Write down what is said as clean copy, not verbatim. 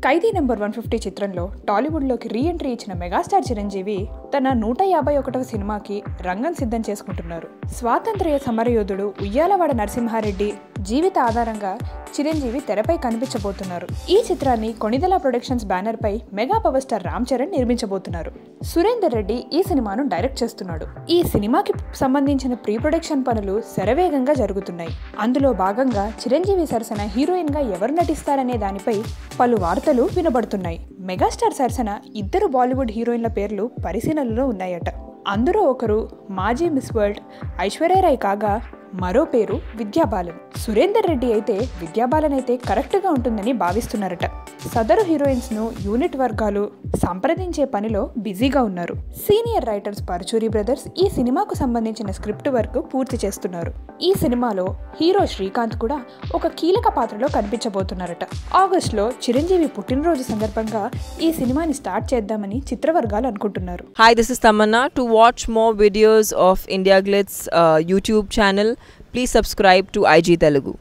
ఖైదీ number 150 చిత్రంలో టాలీవుడ్లోకి re entry ఇచ్చిన megastar Chiranjeevi తన 151వ సినిమాకి రంగం సిద్ధం చేసుకుంటున్నారు. స్వాతంత్ర్య సమరయోధుడు ఉయ్యాలవాడ నరసింహారెడ్డి జీవిత ఆధారంగా చిరంజీవి తెరపై కనిపించబోతున్నారు. ఈ చిత్రాన్ని కొణిదెల ప్రొడక్షన్స్ బ్యానర్ పై mega power star Ram Charan నిర్మించబోతున్నారు. సురేందర్ రెడ్డి ఈ సినిమాను డైరెక్ట్ చేస్తున్నాడు. ఈ సినిమాకి సంబంధించిన ప్రీ ప్రొడక్షన్ పనులు శరవేగంగా జరుగుతున్నాయి. అందులో భాగంగా చిరంజీవి సరసన హీరోయిన్ గా ఎవరు నటిస్తారనే దానిపై పలు వార్తలు వినబడుతున్నాయి. మెగాస్టార్ సరసన ఇద్దరు బాలీవుడ్ హీరోయిన్ల పేర్లు పరిశీలనలో ఉన్నాయట. అందులో ఒకరు మాజీ మిస్ వరల్డ్ ఐశ్వర్యరాయ్ కాగా మరో పేరు విద్యాబాలన్. సురేందర్ రెడ్డి అయితే విద్యాబాలన్ అయితే కరెక్ట్గా ఉంటుందని భావిస్తున్నారట. సదరు హీరోయిన్స్ ను యూనిట్ వర్గాలు సంప్రదించే పనిలో బిజీగా ఉన్నారు. సీనియర్ రైటర్స్ పరుచూరి బ్రదర్స్ ఈ సినిమాకు సంబంధించిన స్క్రిప్ట్ వర్క్ పూర్తి చేస్తున్నారు. ఈ సినిమాలో హీరో శ్రీకాంత్ కూడా ఒక కీలక పాత్రలో కనిపించబోతున్నారట. ఆగస్టులో చిరంజీవి పుట్టినరోజు సందర్భంగా ఈ సినిమాని స్టార్ట్ చేద్దామని చిత్రవర్గాలు అనుకుంటున్నారు. Hi, this is Tamanna. To watch more videos of India Glitz YouTube channel, please subscribe to IG Telugu.